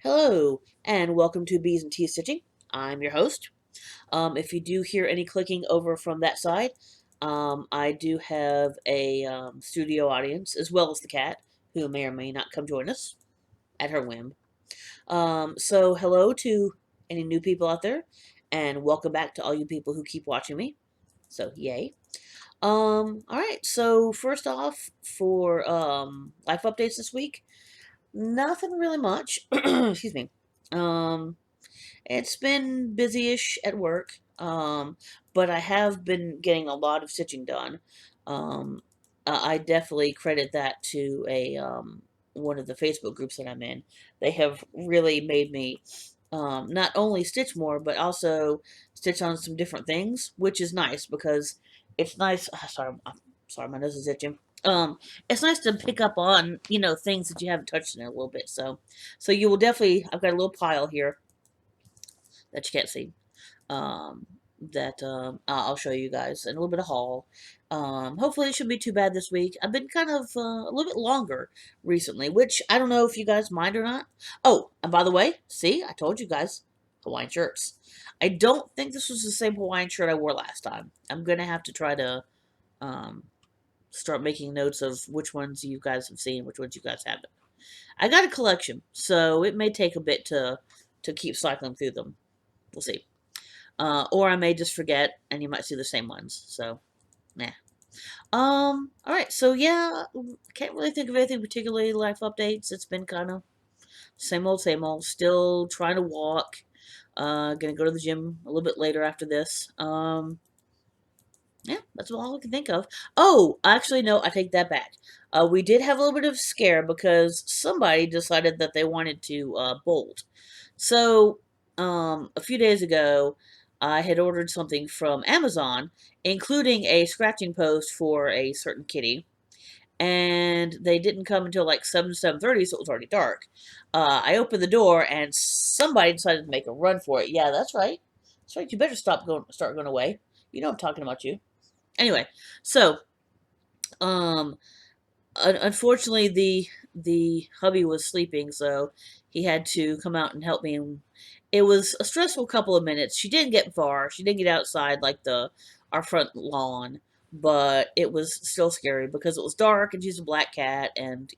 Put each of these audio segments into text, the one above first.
Hello, and welcome to Bees and Tea Stitching. I'm your host. If you do hear any clicking over from that side, I do have a studio audience, as well as the cat, who may or may not come join us at her whim. So hello to any new people out there, and welcome back to all you people who keep watching me. So yay. Alright, so first off, for life updates this week, nothing really much. Excuse me. Um, it's been busy-ish at work, but I have been getting a lot of stitching done. I definitely credit that to a one of the Facebook groups that I'm in. They have really made me not only stitch more, but also stitch on some different things, which is nice because it's nice. Sorry, my nose is itching. It's nice to pick up on things that you haven't touched in a little bit. So you will definitely. I've got a little pile here that you can't see. Um, that I'll show you guys in a little bit of haul. Hopefully it shouldn't be too bad this week. I've been kind of a little bit longer recently, which I don't know if you guys mind or not. Oh, and by the way, see, I told you guys, Hawaiian shirts. I don't think this was the same Hawaiian shirt I wore last time. I'm gonna have to try to um, start making notes of which ones you guys have seen, which ones you guys haven't. I got a collection, so it may take a bit to keep cycling through them. We'll see. Or I may just forget, and you might see the same ones. So, nah. All right. So yeah, can't really think of anything particularly life updates. It's been kind of same old, same old. Still trying to walk. Gonna go to the gym a little bit later after this. Yeah, that's all I can think of. Oh, actually, no, I take that back. We did have a little bit of a scare because somebody decided that they wanted to bolt. So, a few days ago, I had ordered something from Amazon, including a scratching post for a certain kitty, and they didn't come until like 7:30, so it was already dark. I opened the door, and somebody decided to make a run for it. Yeah, that's right. That's right. You better start going away. You know I'm talking about you. Anyway, so um, unfortunately the hubby was sleeping, so he had to come out and help me. And it was a stressful couple of minutes. She didn't get far. She didn't get outside like the our front lawn, but it was still scary because it was dark and she's a black cat, and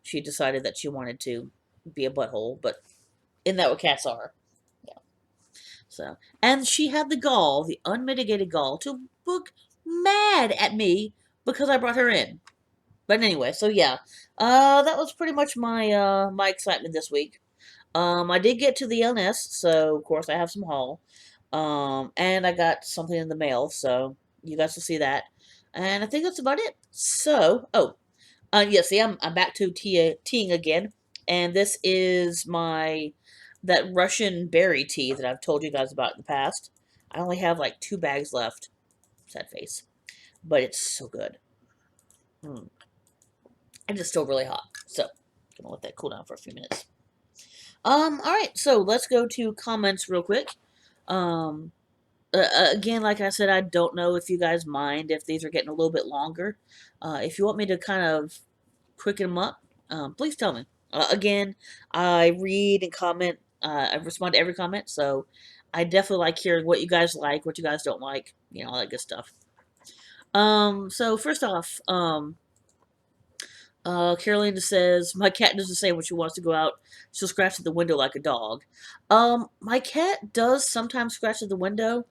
she decided that she wanted to be a butthole. But isn't that what cats are? Yeah. So, and she had the gall, the unmitigated gall, to look mad at me because I brought her in. But anyway, so yeah, that was pretty much my excitement this week. I did get to the LNS, so of course I have some haul. And I got something in the mail, so you guys will see that. And I think that's about it. So, yeah, see, I'm back to teeing again, and this is that Russian berry tea that I've told you guys about in the past. I only have like 2 bags left. Sad face, but it's so good. Mm. And it's still really hot, so gonna let that cool down for a few minutes. All right, so let's go to comments real quick. Um, again, like I said, I don't know if you guys mind if these are getting a little bit longer. If you want me to kind of quicken them up, please tell me. Again, I read and comment. I respond to every comment, so I definitely like hearing what you guys like, what you guys don't like, all that good stuff. So first off, Carolina says, my cat doesn't say when she wants to go out. She'll scratch at the window like a dog. My cat does sometimes scratch at the window,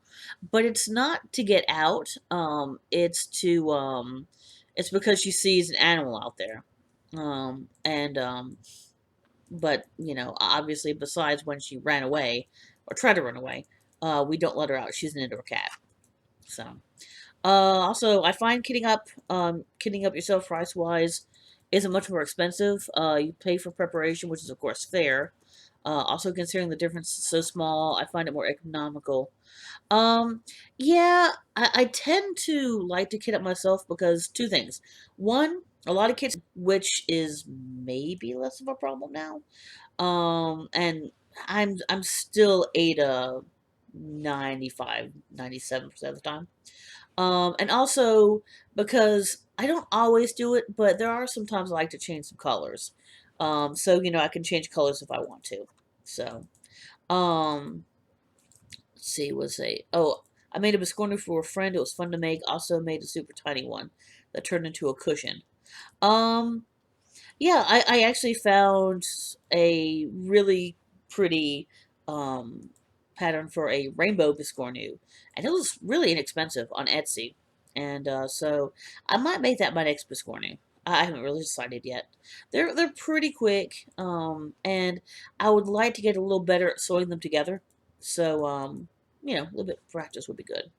but it's not to get out. It's because she sees an animal out there. And but obviously, besides when she ran away or tried to run away, we don't let her out. She's an indoor cat. So, also, I find kitting up yourself price wise isn't much more expensive. You pay for preparation, which is of course fair. Also, considering the difference is so small, I find it more economical. Yeah, I tend to like to kit up myself because two things. One, a lot of kits, which is maybe less of a problem now. And I'm still Ada 95, 97% of the time. And also because I don't always do it, but there are some times I like to change some colors. So, I can change colors if I want to. So, um, let's see, I made a biscorner for a friend. It was fun to make. Also made a super tiny one that turned into a cushion. Um, yeah, I actually found a really pretty um, pattern for a rainbow biscornu, and it was really inexpensive on Etsy. And so I might make that my next biscornu. I haven't really decided yet. They're pretty quick, and I would like to get a little better at sewing them together. So a little bit of practice would be good.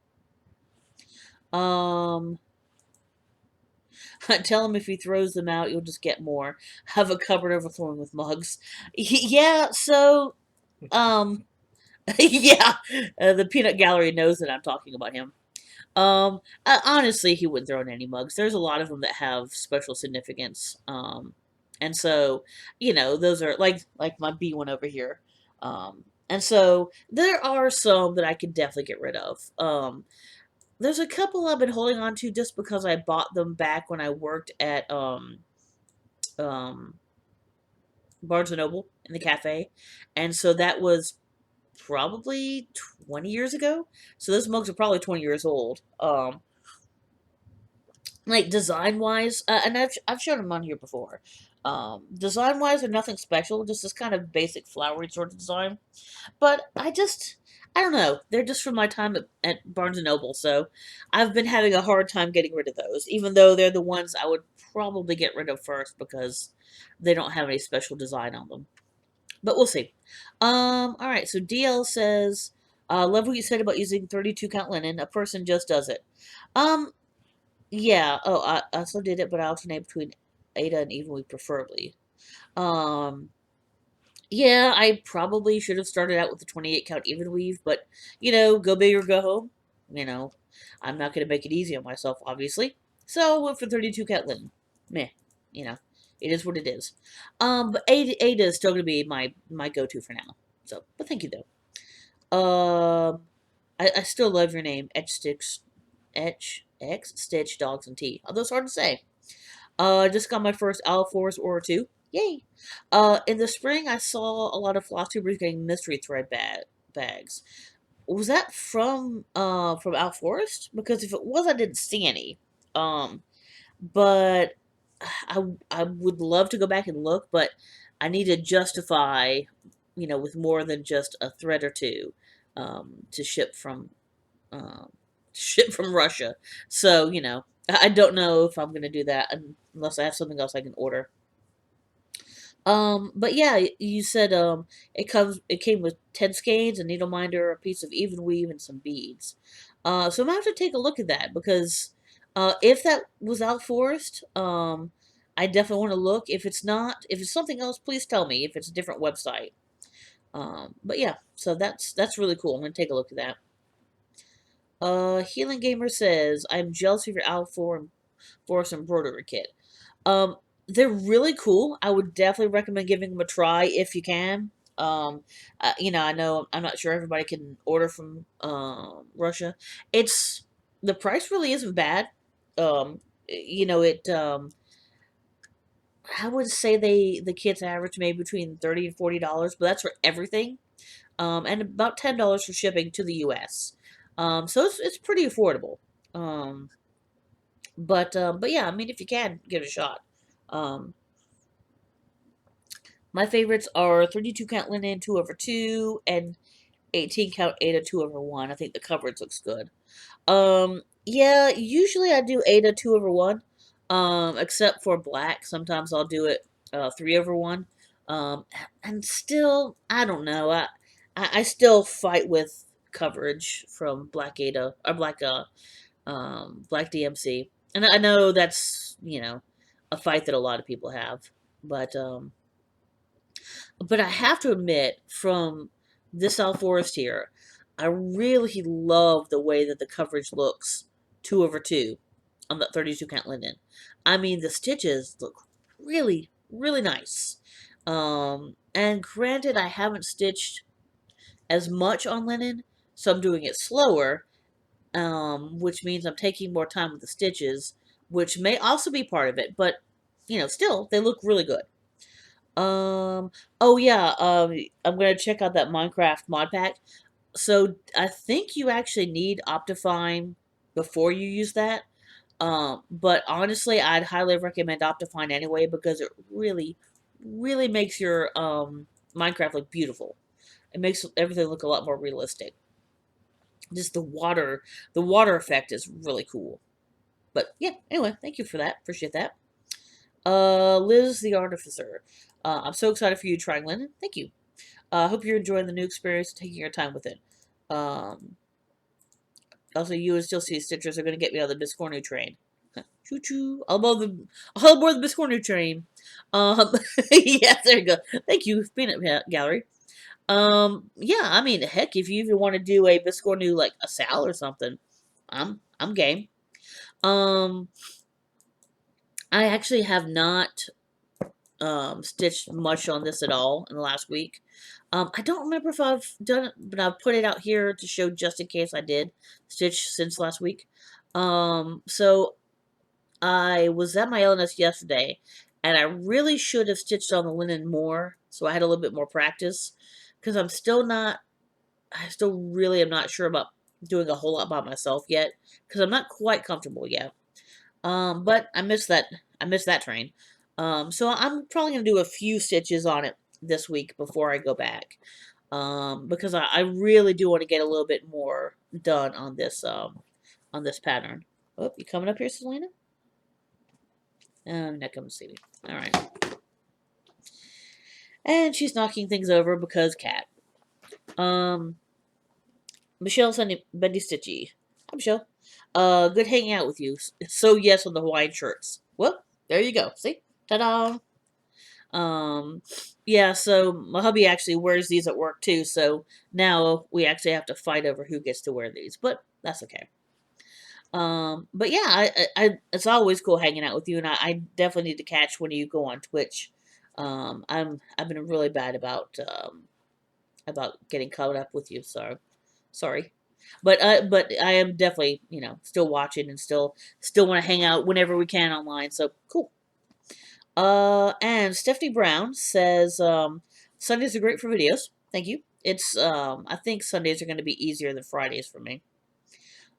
Um, Tell him if he throws them out, you'll just get more. Have a cupboard overflowing with mugs. Yeah, so, um, yeah, the peanut gallery knows that I'm talking about him. Honestly, he wouldn't throw in any mugs. There's a lot of them that have special significance. And so, those are like my B one over here. And so there are some that I could definitely get rid of. There's a couple I've been holding on to just because I bought them back when I worked at um, Barnes and Noble in the cafe, and so that was probably 20 years ago. So those mugs are probably 20 years old. Like design wise, and I've shown them on here before. Design wise, they're nothing special, just this kind of basic flowery sort of design. But I don't know. They're just from my time at Barnes and Noble, so I've been having a hard time getting rid of those, even though they're the ones I would probably get rid of first because they don't have any special design on them. But we'll see. All right. So DL says, "Love what you said about using 32 count linen. A person just does it." Um, yeah. Oh, I also did it, but I alternate between Ada and evenweave preferably. Um, yeah, I probably should have started out with the 28 count even weave, but go big or go home. You know, I'm not going to make it easy on myself, obviously. So I went for 32 count linen. Meh, you know, it is what it is. But Ada is still going to be my go to for now. So, but thank you though. I still love your name, Etch Stitch Dogs and Tea. Although it's hard to say. Just got my first Alfor's Aura 2. Yay! In the spring, I saw a lot of floss tubers getting mystery thread bags. Was that from Alforest? Because if it was, I didn't see any. Um, but I would love to go back and look, but I need to justify, with more than just a thread or two, to um, ship from Russia. So, I don't know if I'm gonna do that unless I have something else I can order. But yeah, you said it came with 10 skeins, a needle minder, a piece of even weave, and some beads. So I'm gonna have to take a look at that because if that was out forest, I definitely want to look. If it's not, if it's something else, please tell me. If it's a different website. But yeah, so that's really cool. I'm gonna take a look at that. Healing Gamer says, I'm jealous of your Forest embroidery kit. Um, they're really cool. I would definitely recommend giving them a try if you can. I know I'm not sure everybody can order from Russia. It's the price really isn't bad. It I would say the kits average maybe between $30 and $40, but that's for everything. And about $10 for shipping to the U.S. So it's pretty affordable. Um, but yeah, I mean, if you can, give it a shot. Um, my favorites are 32 count linen 2 over 2 and 18 count Ada 2 over 1. I think the coverage looks good. Yeah, usually I do Ada 2 over 1. Except for black. Sometimes I'll do it 3 over 1. Um, and still, I don't know. I still fight with coverage from Black Ada or Black DMC. And I know that's, a fight that a lot of people have. But I have to admit, from this South Forest here, I really love the way that the coverage looks 2 over 2 on the 32 count linen. I mean, the stitches look really, really nice. And granted, I haven't stitched as much on linen, so I'm doing it slower, which means I'm taking more time with the stitches, which may also be part of it, but, still, they look really good. Oh yeah, I'm gonna check out that Minecraft mod pack. So I think you actually need Optifine before you use that. But honestly, I'd highly recommend Optifine anyway because it really, really makes your Minecraft look beautiful. It makes everything look a lot more realistic. Just the water effect is really cool. But yeah, anyway, thank you for that. Appreciate that. Liz the Artificer. I'm so excited for you trying Lennon. Thank you. I hope you're enjoying the new experience and taking your time with it. Um, Also, you and Still See Stitchers are going to get me on the Biscornu train. Choo choo. I'll aboard the Biscornu train. Um, yeah, there you go. Thank you, Peanut Gallery. Yeah, I mean, heck, if you even want to do a Biscornu, like a Sal or something, I'm game. Um, I actually have not stitched much on this at all in the last week. I don't remember if I've done it, but I've put it out here to show just in case I did stitch since last week. So I was at my LNS yesterday, and I really should have stitched on the linen more, so I had a little bit more practice, because I still really am not sure about doing a whole lot by myself yet, because I'm not quite comfortable yet. But I missed that train. So I'm probably gonna do a few stitches on it this week before I go back. Because I really do want to get a little bit more done on this pattern. Oh, you coming up here, Selena? Not coming to see me. All right. And she's knocking things over because cat. Um, Michelle sending Bendy Stitchy. Hi, Michelle. Good hanging out with you. So yes on the Hawaiian shirts. Well, there you go. See? Ta-da! Um, yeah, so my hubby actually wears these at work too, so now we actually have to fight over who gets to wear these, but that's okay. But yeah, it's always cool hanging out with you, and I definitely need to catch when you go on Twitch. I've been really bad about getting caught up with you, so sorry. But I am definitely, still watching and still want to hang out whenever we can online, so cool. And Stephanie Brown says, Sundays are great for videos. Thank you. I think Sundays are going to be easier than Fridays for me.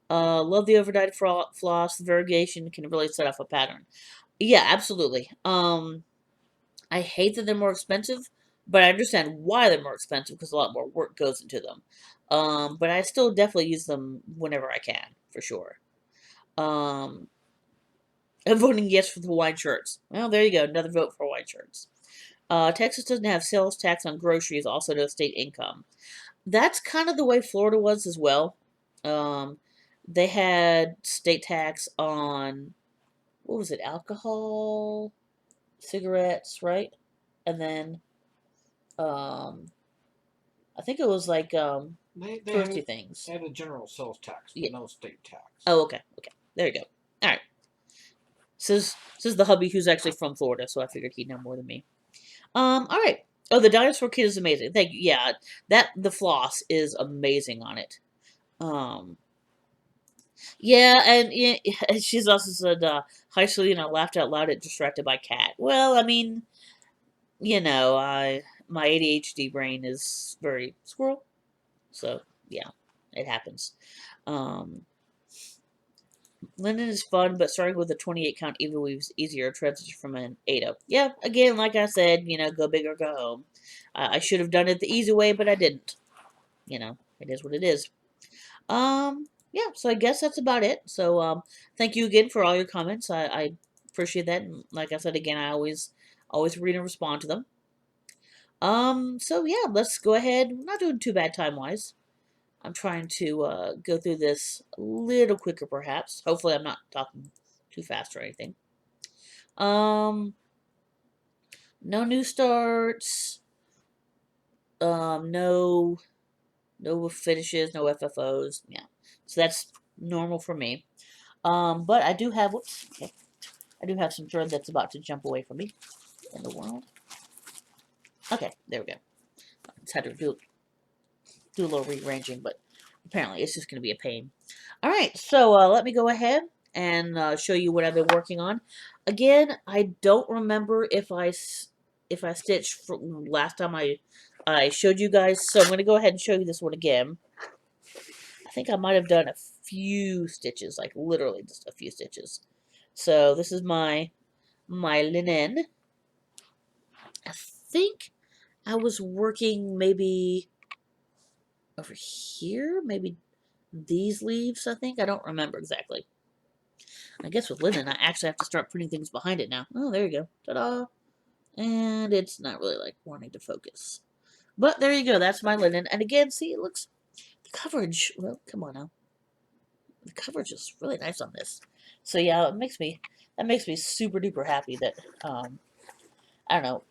Love the overdyed floss. The variegation can really set off a pattern. Yeah, absolutely. I hate that they're more expensive, but I understand why they're more expensive because a lot more work goes into them. But I still definitely use them whenever I can, for sure. Um, I'm voting yes for the Hawaiian shirts. Well, there you go. Another vote for Hawaiian shirts. Texas doesn't have sales tax on groceries, also no state income. That's kind of the way Florida was as well. Um, they had state tax on, what was it, alcohol, cigarettes, right? And then, um, I think it was like touristy things. They had a general sales tax, but Yeah. no state tax. Oh, okay. Okay. There you go. All right. Says the hubby who's actually from Florida, so I figured he'd know more than me. All right. Oh, the dinosaur kid is amazing. Thank you. Yeah, the floss is amazing on it. Um, yeah, and yeah, she's also said, "Hi, Selena." Laughed out loud at distracted by cat. Well, I mean, I my ADHD brain is very squirrel, so yeah, it happens. Um, Linen is fun, but starting with a 28 count even weaves easier transition from an 8 up. Yeah, again, like I said, go big or go home. I should have done it the easy way, but I didn't. It is what it is. Yeah, so I guess that's about it. So, thank you again for all your comments. I appreciate that. And like I said again, I always read and respond to them. So yeah, let's go ahead. We're not doing too bad time wise. I'm trying to go through this a little quicker, perhaps. Hopefully, I'm not talking too fast or anything. Um, no new starts. No finishes, no FFOs. Yeah, so that's normal for me. But I do have, whoops, okay. I do have some thread that's about to jump away from me. In the world. Okay, there we go. Just had to do a little rearranging, but apparently it's just going to be a pain. All right, so let me go ahead and show you what I've been working on. Again, I don't remember if I if I stitched from last time I showed you guys. So I'm going to go ahead and show you this one again. I think I might have done a few stitches, like literally just a few stitches. So this is my linen. I think I was working maybe over here, maybe these leaves, I think. I don't remember exactly. I guess with linen, I actually have to start putting things behind it now. Oh, there you go. Ta-da! And it's not really, like, wanting to focus. But there you go. That's my linen. And again, see, it looks... The coverage... Well, come on now. The coverage is really nice on this. So, yeah, it makes me... That makes me super duper happy that, I don't know,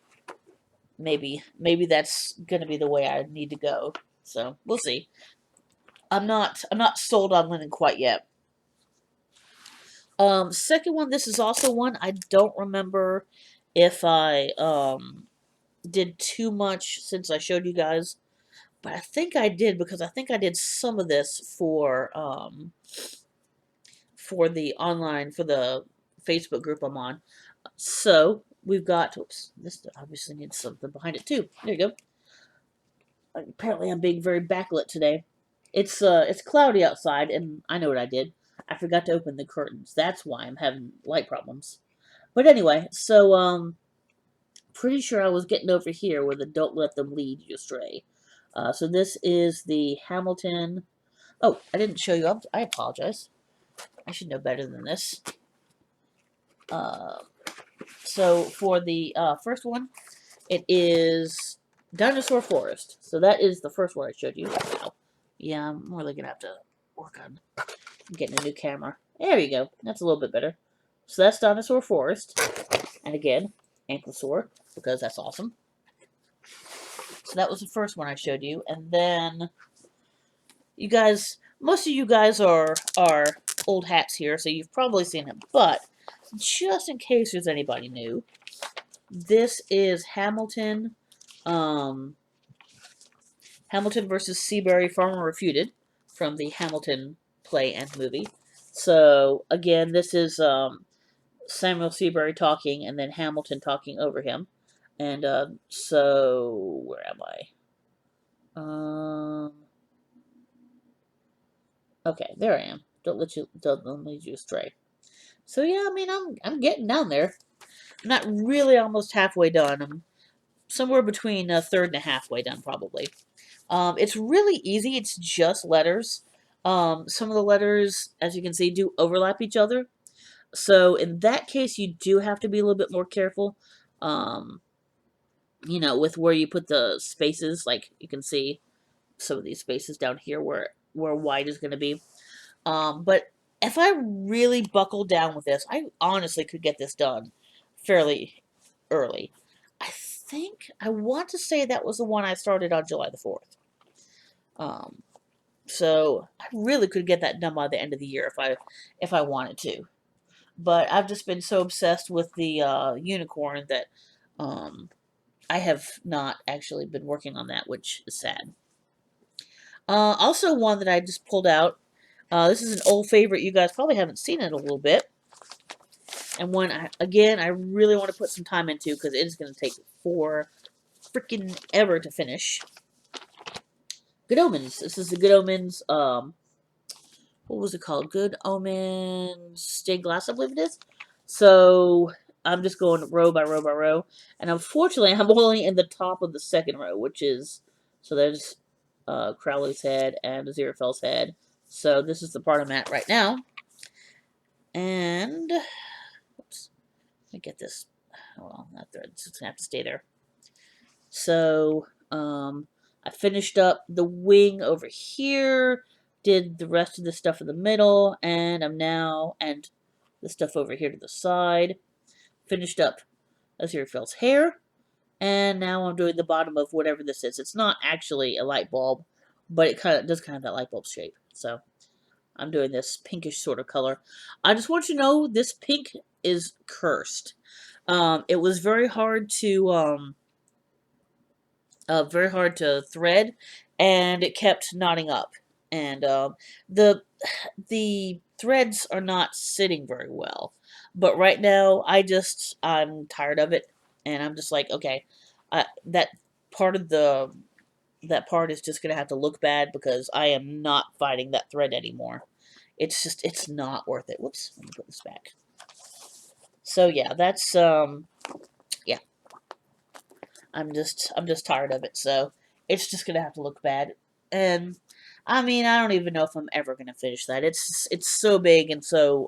maybe that's gonna be the way I need to go. So, we'll see. I'm not sold on linen quite yet. Second one, this is also one I don't remember if I did too much since I showed you guys, but I think I did because I think I did some of this for the Facebook group I'm on. So we've got, oops, this obviously needs something behind it too. There you go. Apparently I'm being very backlit today. It's cloudy outside, and I know what I did. I forgot to open the curtains. That's why I'm having light problems. But anyway, so pretty sure I was getting over here where the don't let them lead you astray. So this is the Hamilton. Oh, I didn't show you. I apologize. I should know better than this. So for the first one, it is Dinosaur Forest. So that is the first one I showed you. Wow. Yeah, I'm really going to have to work on getting a new camera. There you go. That's a little bit better. So that's Dinosaur Forest. And again, Ankylosaur, because that's awesome. So that was the first one I showed you. And then you guys, most of you guys are old hats here, so you've probably seen it. But just in case there's anybody new, this is Hamilton, Hamilton versus Seabury Farmer Refuted from the Hamilton play and movie. So again, this is Samuel Seabury talking, and then Hamilton talking over him. And so where am I? Okay, there I am. Don't lead you astray. So yeah, I mean, I'm getting down there. I'm not really almost halfway done. I'm somewhere between a third and a halfway done, probably. It's really easy. It's just letters. Some of the letters, as you can see, do overlap each other. So in that case, you do have to be a little bit more careful. You know, with where you put the spaces. Like you can see some of these spaces down here where white is going to be. But if I really buckle down with this, I honestly could get this done fairly early. I want to say that was the one I started on July the 4th. So I really could get that done by the end of the year if I wanted to. But I've just been so obsessed with the unicorn that I have not actually been working on that, which is sad. Also one that I just pulled out. This is an old favorite. You guys probably haven't seen it in a little bit. And one, again, I really want to put some time into because it is going to take freaking ever to finish. Good Omens. This is the Good Omens, what was it called? Good Omens stained glass, I believe it is. So I'm just going row by row by row. And unfortunately, I'm only in the top of the second row, which is, so there's Crowley's head and Aziraphale's head. So this is the part I'm at right now. And, oops, let me get this. Well, that thread's just gonna have to stay there. So, I finished up the wing over here, did the rest of the stuff in the middle, and and the stuff over here to the side. Finished up Aziraphale's hair, and now I'm doing the bottom of whatever this is. It's not actually a light bulb, but it does kind of that light bulb shape. So I'm doing this pinkish sort of color. I just want you to know this pink is cursed. It was very hard to thread, and it kept knotting up. And the threads are not sitting very well. But right now, I'm tired of it. And I'm just like, okay, that part of that part is just gonna have to look bad because I am not fighting that thread anymore. It's not worth it. Whoops, let me put this back. So yeah, that's yeah. I'm just tired of it. So it's just gonna have to look bad. And I mean, I don't even know if I'm ever gonna finish that. It's so big and so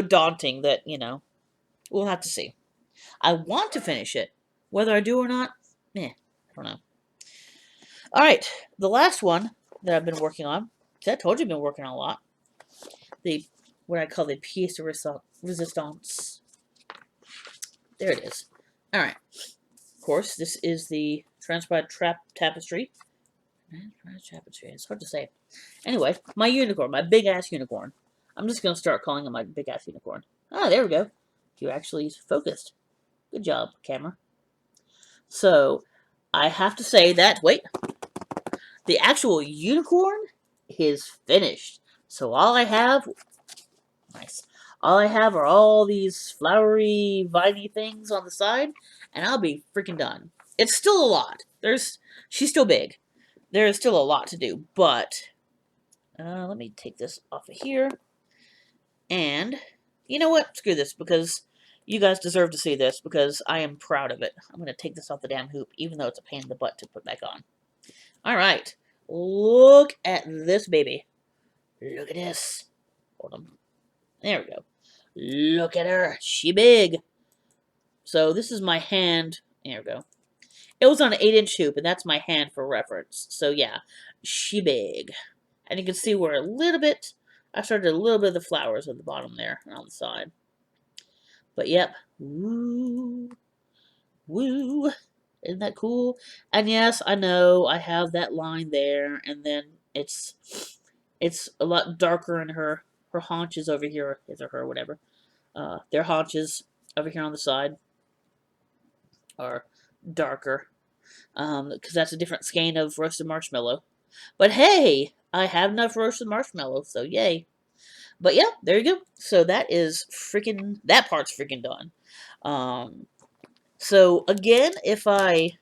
daunting that, we'll have to see. I want to finish it. Whether I do or not, I don't know. Alright, the last one that I've been working on, see, I told you I've been working on a lot. The, what I call the pièce de resistance. There it is. Alright. Of course, this is the transcribed tapestry. Tapestry, it's hard to say. Anyway, my unicorn, my big-ass unicorn. I'm just going to start calling him my big-ass unicorn. Ah, there we go. You actually focused. Good job, camera. So, I have to say that, wait, the actual unicorn is finished. So all I have, nice, all I have are all these flowery, viney things on the side, and I'll be freaking done. It's still a lot. She's still big. There is still a lot to do, but, let me take this off of here, and, you know what, screw this, because you guys deserve to see this, because I am proud of it. I'm going to take this off the damn hoop, even though it's a pain in the butt to put back on. Alright, look at this baby. Look at this. Hold on. There we go. Look at her. She big. So this is my hand. There we go. It was on an 8-inch hoop, and that's my hand for reference. So yeah, she big. And you can see where I started a little bit of the flowers at the bottom there and on the side. But yep. Woo. Woo. Isn't that cool? And yes, I know I have that line there, and then it's a lot darker in her haunches over here, his or her, whatever. Their haunches over here on the side are darker, because that's a different skein of roasted marshmallow. But hey, I have enough roasted marshmallow, so yay. But yeah, there you go. So that part's freaking done. So again, if I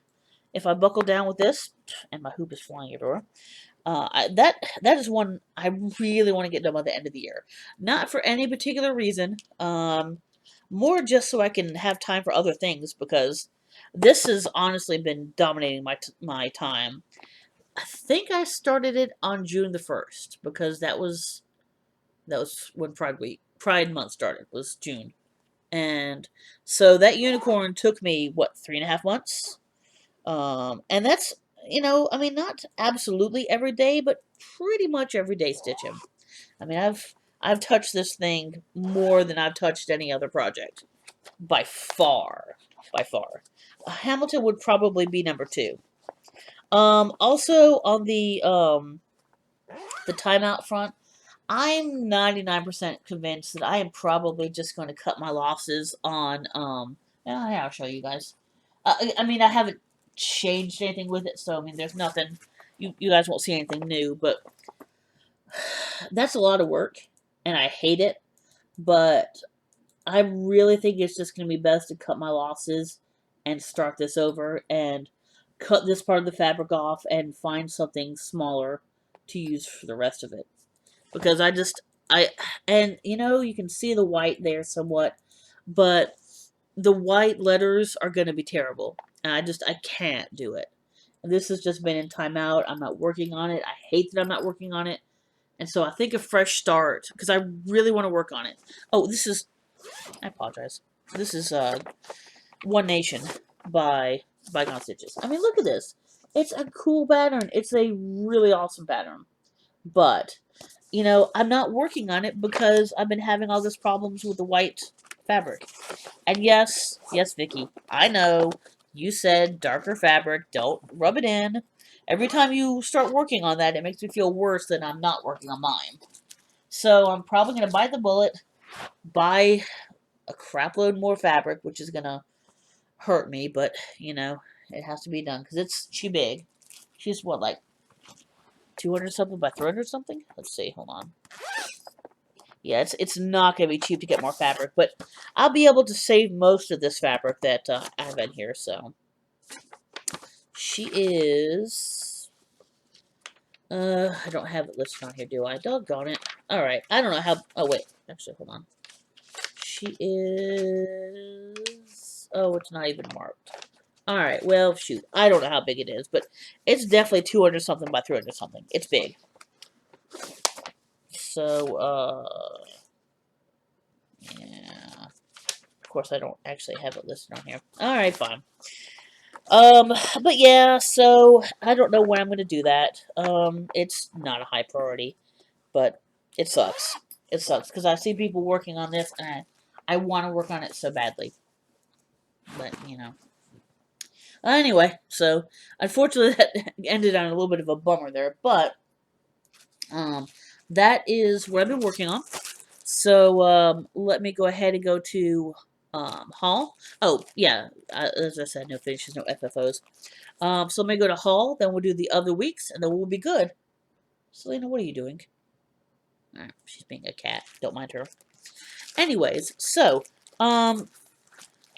buckle down with this, and my hoop is flying everywhere, that is one I really want to get done by the end of the year. Not for any particular reason, more just so I can have time for other things, because this has honestly been dominating my time. I think I started it on June the 1st, because that was when Pride Month started, was June. And so that unicorn took me, what, 3.5 months? And that's, I mean, not absolutely every day, but pretty much every day stitch him. I mean, I've touched this thing more than I've touched any other project. By far. By far. Hamilton would probably be number 2. Also on the timeout front, I'm 99% convinced that I am probably just going to cut my losses on, yeah, I'll show you guys. I mean, I haven't changed anything with it, so, I mean, there's nothing, you guys won't see anything new, but that's a lot of work, and I hate it, but I really think it's just going to be best to cut my losses and start this over, and cut this part of the fabric off, and find something smaller to use for the rest of it. Because and you can see the white there somewhat, but the white letters are going to be terrible. And I can't do it. And this has just been in timeout. I'm not working on it. I hate that I'm not working on it. And so I think a fresh start, because I really want to work on it. Oh, I apologize. This is One Nation by Bygone Stitches. I mean, look at this. It's a cool pattern. It's a really awesome pattern. But I'm not working on it because I've been having all these problems with the white fabric. And yes, Vicky, I know you said darker fabric, don't rub it in. Every time you start working on that, it makes me feel worse than I'm not working on mine. So I'm probably going to bite the bullet, buy a crap load more fabric, which is going to hurt me, but, it has to be done because she's big. She's what, like 200 something by 300 something? Let's see, hold on. Yeah, it's not going to be cheap to get more fabric, but I'll be able to save most of this fabric that I have in here, so. She is... I don't have it listed on here, do I? Doggone it. Alright, I don't know how... Oh, wait. Actually, hold on. She is... Oh, it's not even marked. Alright, well, shoot. I don't know how big it is, but it's definitely 200 something by 300 something. It's big. So, yeah. Of course, I don't actually have it listed on here. Alright, fine. But yeah, so I don't know when I'm gonna do that. It's not a high priority, but it sucks. It sucks because I see people working on this, and I want to work on it so badly. But you know. Anyway, so unfortunately that ended on a little bit of a bummer there, but that is what I've been working on. So let me go ahead and go to haul. Oh yeah, as I said, no finishes, no FFOs. So let me go to haul, then we'll do the other weeks, and then we'll be good. Selena, what are you doing? She's being a cat. Don't mind her. Anyways, so,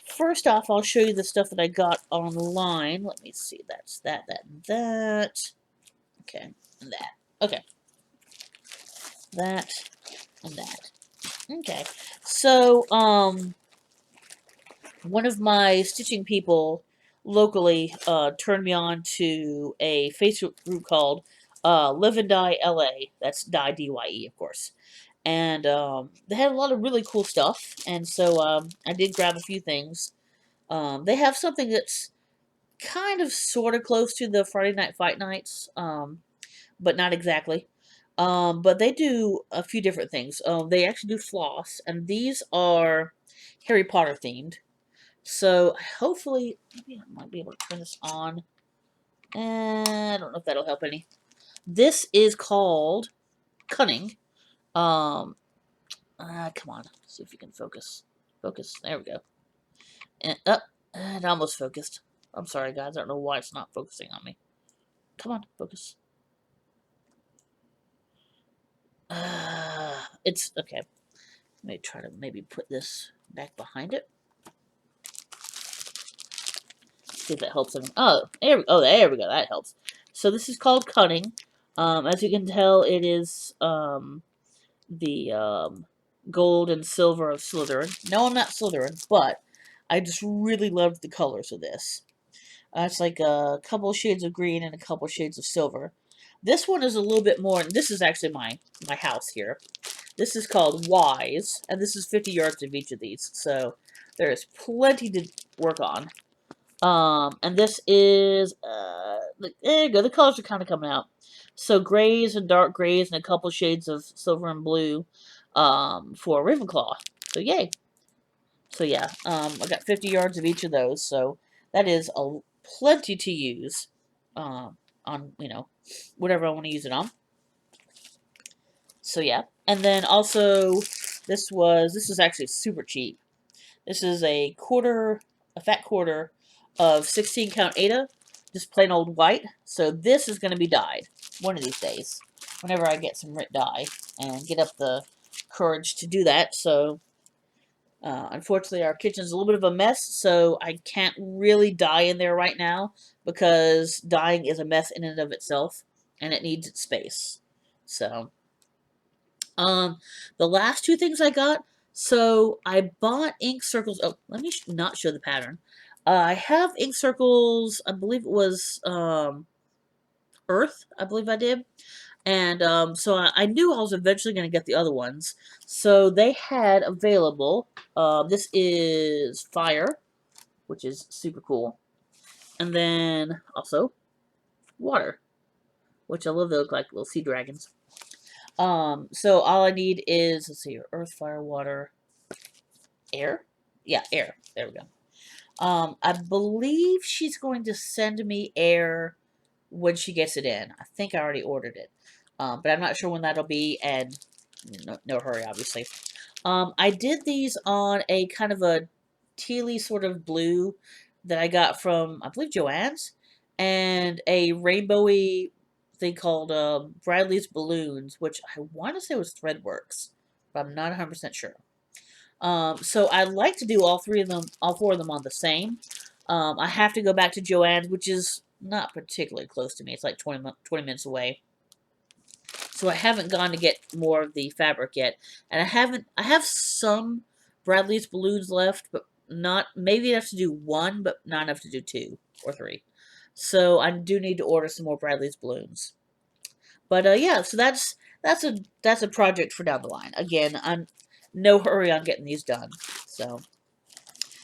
first off, I'll show you the stuff that I got online. Let me see. That's that, that, and that. Okay, and that. Okay. That, and that. Okay. So, one of my stitching people locally turned me on to a Facebook group called Live and Die LA. That's Die DYE, of course. And they had a lot of really cool stuff. And so I did grab a few things. They have something that's kind of sort of close to the Friday Night Fight Nights, but not exactly. But they do a few different things. They actually do floss, and these are Harry Potter themed. So hopefully, maybe I might be able to turn this on. I don't know if that'll help any. This is called Cunning. Come on, see if you can focus. Focus. There we go. And it almost focused. I'm sorry, guys. I don't know why it's not focusing on me. Come on, focus. It's okay. Let me try to maybe put this back behind it. See if that helps. Oh, there we go. That helps. So this is called Cunning. As you can tell, it is the gold and silver of Slytherin. No, I'm not Slytherin, but I just really loved the colors of this. It's like a couple shades of green and a couple shades of silver. This one is a little bit more. This is actually my house here. This is called Wise, and this is 50 yards of each of these. So there is plenty to work on. And this is, there you go, the colors are kind of coming out. So grays and dark grays and a couple shades of silver and blue, for Ravenclaw. So yay. So yeah, I got 50 yards of each of those, so that is plenty to use, on, whatever I want to use it on. So yeah, and then also, this is actually super cheap. This is a fat quarter of 16 count Ada, just plain old white. So this is going to be dyed one of these days, whenever I get some Rit dye and get up the courage to do that. So unfortunately, our kitchen's a little bit of a mess, so I can't really dye in there right now because dyeing is a mess in and of itself, and it needs its space. So, the last two things I got, so I bought ink circles. Oh, let me not show the pattern. I have ink circles, I believe it was Earth, I believe I did. And so I knew I was eventually going to get the other ones. So they had available, this is Fire, which is super cool. And then also Water, which I love. They look like little sea dragons. So all I need is, let's see, Earth, Fire, Water, Air? Yeah, Air. There we go. I believe she's going to send me Air when she gets it in. I think I already ordered it. But I'm not sure when that'll be, and no hurry, obviously. I did these on a kind of a tealy sort of blue that I got from, I believe, Joann's, and a rainbowy thing called Bradley's Balloons, which I want to say was Threadworks. but I'm not 100% sure. So I'd like to do all four of them on the same. I have to go back to Joann's, which is not particularly close to me. It's like 20 minutes away. So I haven't gone to get more of the fabric yet. And I have some Bradley's balloons left, but not, maybe enough to do one, but not enough to do two or three. So I do need to order some more Bradley's balloons. But yeah, so that's a project for down the line. Again, I'm no hurry on getting these done. So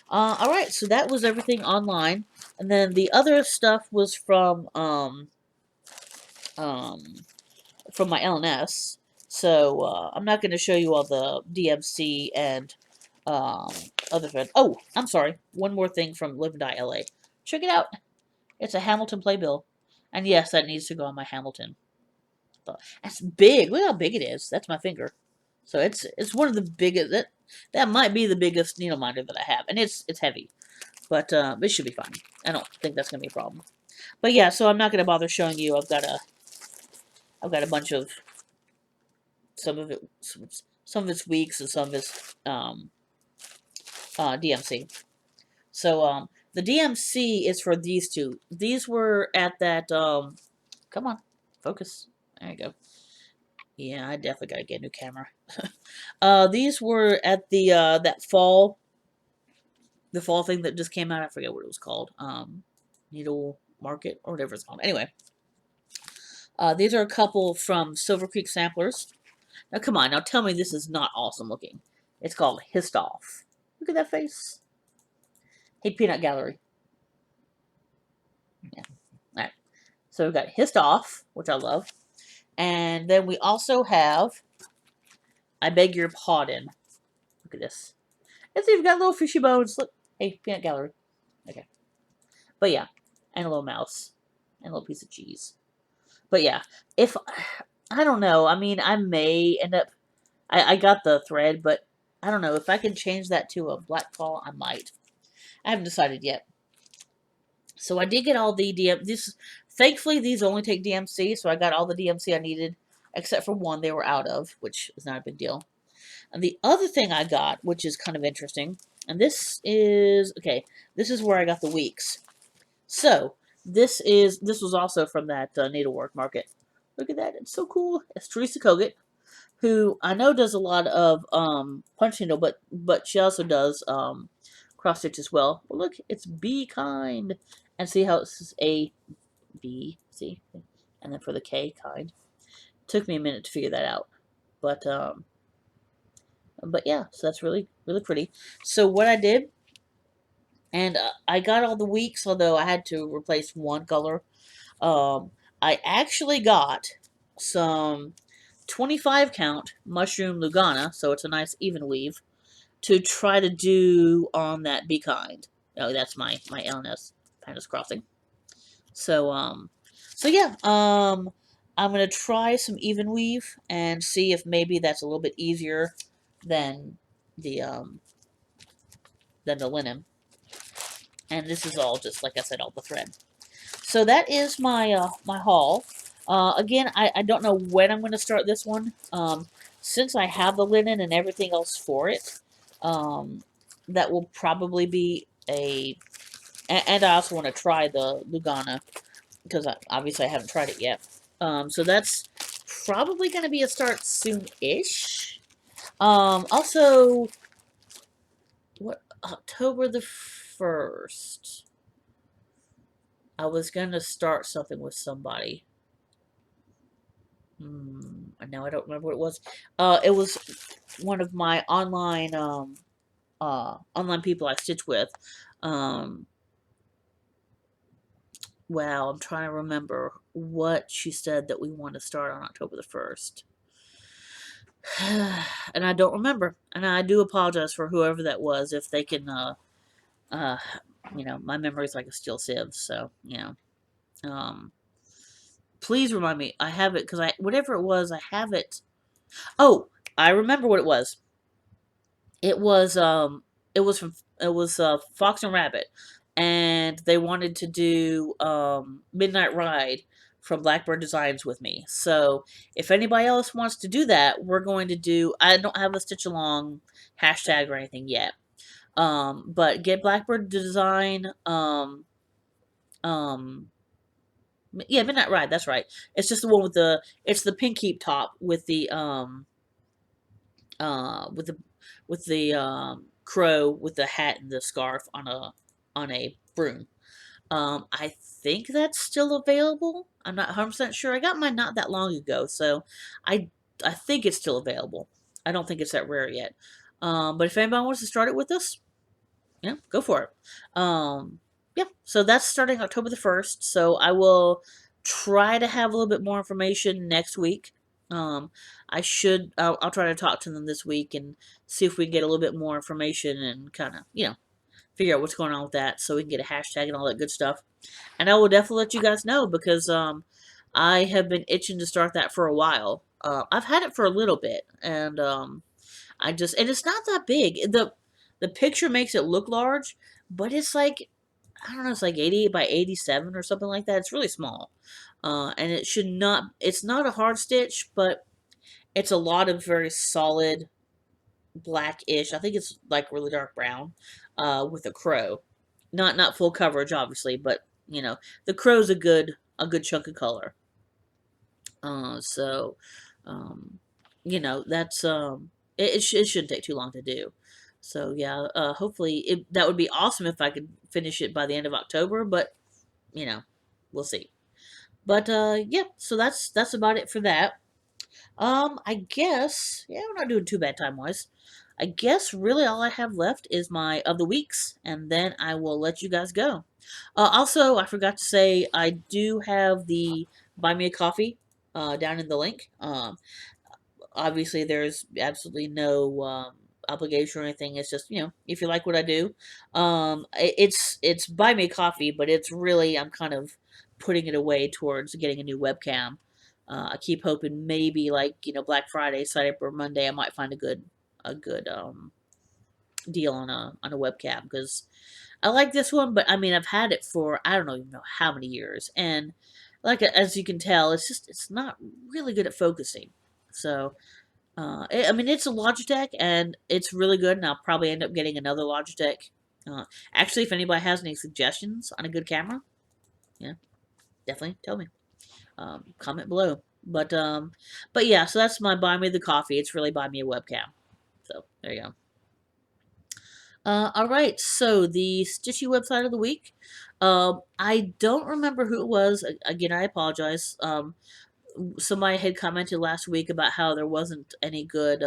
all right, so that was everything online, and then the other stuff was um from my LNS. So I'm not going to show you all the DMC and um other thread. Oh, I'm sorry. One more thing from Live and Die LA. Check it out. It's a Hamilton Playbill, and yes, that needs to go on my Hamilton. That's big. Look how big it is. That's my finger. So it's one of the biggest. That might be the biggest needle minder that I have, and it's heavy, but it should be fine. I don't think that's gonna be a problem. But yeah, so I'm not gonna bother showing you. I've got a bunch of some of it, some of its weeks and some of its DMC. So the DMC is for these two. These were at that come on, focus. There you go. Yeah, I definitely gotta get a new camera. These were at the fall thing that just came out. I forget what it was called. Needle Market or whatever it's called. Anyway, these are a couple from Silver Creek Samplers. Now, come on, now tell me this is not awesome looking. It's called Hissed Off. Look at that face. Hey, Peanut Gallery. Yeah. All right. So we've got Hissed Off, which I love. And then we also have I Beg Your Pardon. Look at this. It's even got little fishy bones. Look. Hey, Peanut Gallery. Okay. But yeah. And a little mouse. And a little piece of cheese. But yeah. If I don't know. I mean, I may end up. I got the thread, but I don't know. If I can change that to a black claw, I might. I haven't decided yet. So I did get all the thankfully, these only take DMC, so I got all the DMC I needed, except for one they were out of, which is not a big deal. And the other thing I got, which is kind of interesting, and this is, okay, this is where I got the weeks. So, this was also from that needlework market. Look at that, it's so cool. It's Teresa Kogut, who I know does a lot of punch needle, but she also does cross stitch as well. Well, look, it's Be Kind, and see how it's A, B, see, and then for the K, Kind. Took me a minute to figure that out, but yeah, so that's really pretty. So what I did, and I got all the weeks, although I had to replace one color. I actually got some 25 count mushroom Lugana, so it's a nice even weave, to try to do on that Be Kind. Oh, that's my LNS Pandas Crossing. So yeah, I'm gonna try some even weave and see if maybe that's a little bit easier than the linen. And this is all just, like I said, all the thread. So that is my my haul. Again, I don't know when I'm going to start this one. Since I have the linen and everything else for it, that will probably be and I also want to try the Lugana, because obviously I haven't tried it yet. So that's probably going to be a start soon-ish. Also, what, October the 1st, I was going to start something with somebody. Now I don't remember what it was. It was one of my online people I stitch with. Wow, I'm trying to remember what she said that we want to start on October the 1st. And I don't remember. And I do apologize for whoever that was, if they can, my memory is like a steel sieve, so, please remind me. I have it, because whatever it was, I have it. Oh, I remember what it was. It was Fox and Rabbit, and they wanted to do Midnight Ride from Blackbird Designs with me. So if anybody else wants to do that, we're going to do. I don't have a stitch along hashtag or anything yet. But get Blackbird Design. Um, yeah, Midnight Ride. That's right. It's just the one with the. It's the pink keep top with the with the crow with the hat and the scarf on a broom. I think that's still available. I'm not 100% sure. I got mine not that long ago, so I I think it's still available. I don't think it's that rare yet. But if anybody wants to start it with us, yeah, go for it. Yeah, so that's starting October the 1st. So I will try to have a little bit more information next week. I'll try to talk to them this week and see if we can get a little bit more information and kind of, figure out what's going on with that so we can get a hashtag and all that good stuff. And I will definitely let you guys know because I have been itching to start that for a while. I've had it for a little bit, and and it's not that big. The picture makes it look large, but it's like I don't know, it's like 88 by 87 or something like that. It's really small, and it's not a hard stitch, but it's a lot of very solid blackish. I think it's like really dark brown, with a crow. Not full coverage, obviously, but the crow's a good chunk of color. So, um, that's it shouldn't take too long to do. So yeah, hopefully that would be awesome if I could finish it by the end of October, but you know, we'll see. But yeah, so that's about it for that. I guess, yeah, we're not doing too bad time wise. I guess really all I have left is my of the weeks, and then I will let you guys go. Also, I forgot to say I do have the buy me a coffee down in the link. Obviously, there's absolutely no obligation or anything. It's just if you like what I do, it's buy me a coffee, but it's really I'm kind of putting it away towards getting a new webcam. I keep hoping maybe like Black Friday, Cyber or Monday, I might find a good deal on a webcam because I like this one, but I mean I've had it for I don't even know how many years, and like as you can tell, it's not really good at focusing. So I mean, it's a Logitech, and it's really good, and I'll probably end up getting another Logitech. Actually, if anybody has any suggestions on a good camera, yeah, definitely tell me. Comment below. But yeah, so that's my buy me the coffee. It's really buy me a webcam. So there you go. All right, so the Stitchy website of the week. I don't remember who it was. Again, I apologize. Somebody had commented last week about how there wasn't any good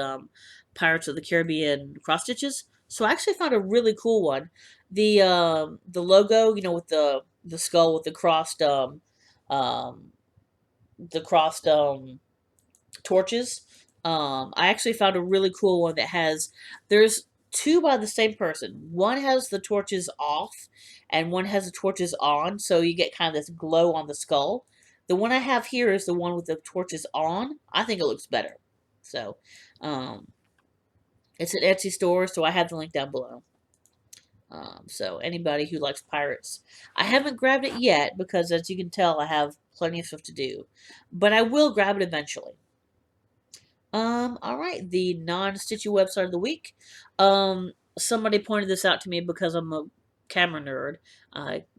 Pirates of the Caribbean cross stitches. So I actually found a really cool one. The logo, with the skull with um the crossed torches. I actually found a really cool one that has there's two by the same person. One has the torches off, and one has the torches on, so you get kind of this glow on the skull. The one I have here is the one with the torches on. I think it looks better. So, um, it's an Etsy store, so I have the link down below. So anybody who likes pirates, I haven't grabbed it yet because, as you can tell, I have plenty of stuff to do, but I will grab it eventually. All right, the non-Stitchy website of the week. Somebody pointed this out to me because I'm a camera nerd.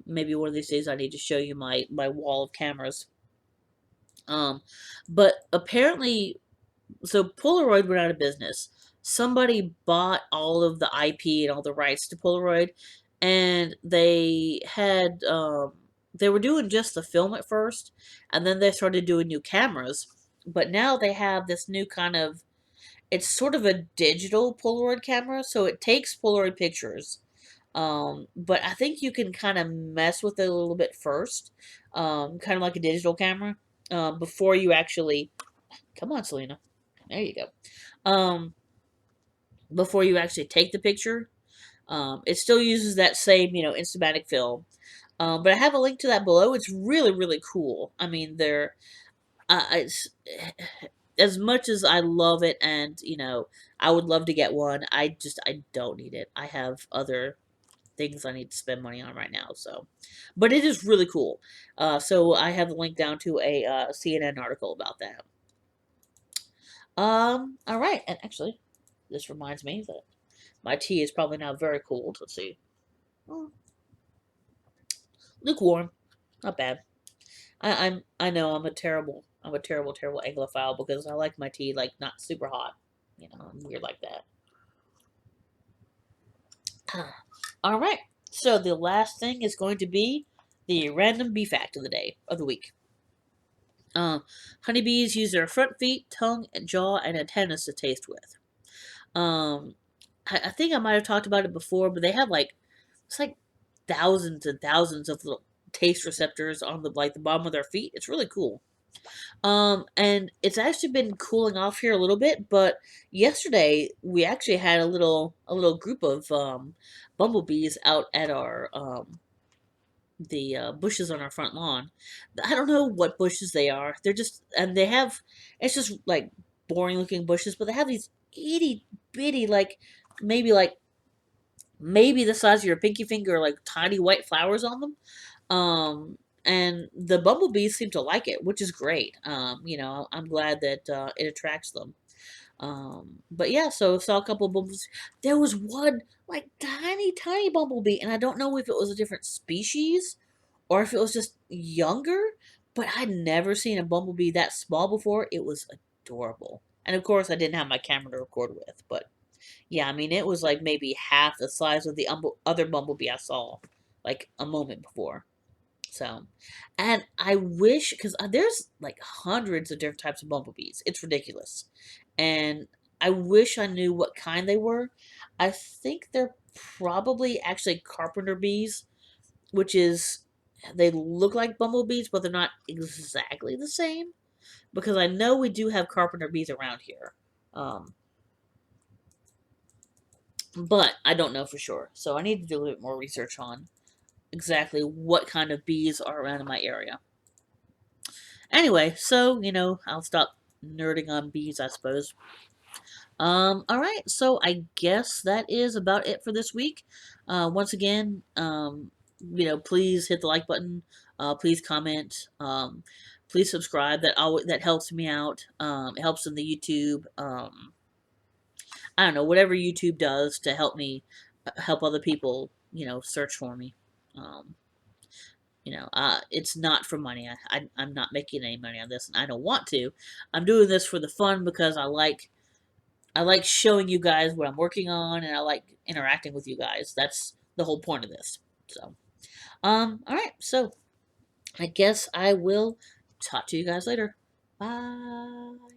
Maybe one of these days I need to show you my wall of cameras. But apparently, so Polaroid went out of business. Somebody bought all of the IP and all the rights to Polaroid, and they were doing just the film at first, and then they started doing new cameras. But now they have this new kind of it's sort of a digital Polaroid camera, so it takes Polaroid pictures. But I think you can kind of mess with it a little bit first, kind of like a digital camera, before you actually. Come on, Selena. There you go. Before you actually take the picture, it still uses that same, Instamatic film. But I have a link to that below. It's really, really cool. I mean, it's, as much as I love it, and I would love to get one. I don't need it. I have other things I need to spend money on right now. So, but it is really cool. So I have the link down to a CNN article about that. All right, and actually, this reminds me that my tea is probably now very cold. Let's see. Oh, lukewarm, not bad. I know I'm a terrible Anglophile because I like my tea like not super hot. You know, I'm weird like that. All right. So the last thing is going to be the random bee fact of the day of the week. Honeybees use their front feet, tongue, and jaw, and antennas to taste with. Um, I think I might have talked about it before, but they have like it's like thousands and thousands of little taste receptors on the bottom of their feet. It's really cool. And it's actually been cooling off here a little bit, but yesterday we actually had a little group of bumblebees out at our the bushes on our front lawn. I don't know what bushes they are. They're just and they have it's just like boring looking bushes, but they have these itty bitty maybe like maybe the size of your pinky finger, like tiny white flowers on them. And the bumblebees seem to like it, which is great. I'm glad that it attracts them. But yeah, so saw a couple of bumblebees. There was one like tiny bumblebee, and I don't know if it was a different species or if it was just younger, but I'd never seen a bumblebee that small before. It was adorable. And of course, I didn't have my camera to record with, but yeah, I mean, it was like maybe half the size of the other bumblebee I saw like a moment before. So, and I wish, because there's like hundreds of different types of bumblebees. It's ridiculous. And I wish I knew what kind they were. I think they're probably actually carpenter bees, which is, they look like bumblebees, but they're not exactly the same. Because I know we do have carpenter bees around here. Um, but I don't know for sure. So I need to do a little bit more research on exactly what kind of bees are around in my area. Anyway, so, I'll stop nerding on bees, I suppose. All right, so I guess that is about it for this week. Once again, please hit the like button. Please comment. Please subscribe. That helps me out. It helps in the YouTube. I don't know, whatever YouTube does to help me help other people, search for me. Um, it's not for money. I'm not making any money on this, and I don't want to. I'm doing this for the fun because I like showing you guys what I'm working on, and I like interacting with you guys. That's the whole point of this. So, all right. So I guess I will talk to you guys later. Bye.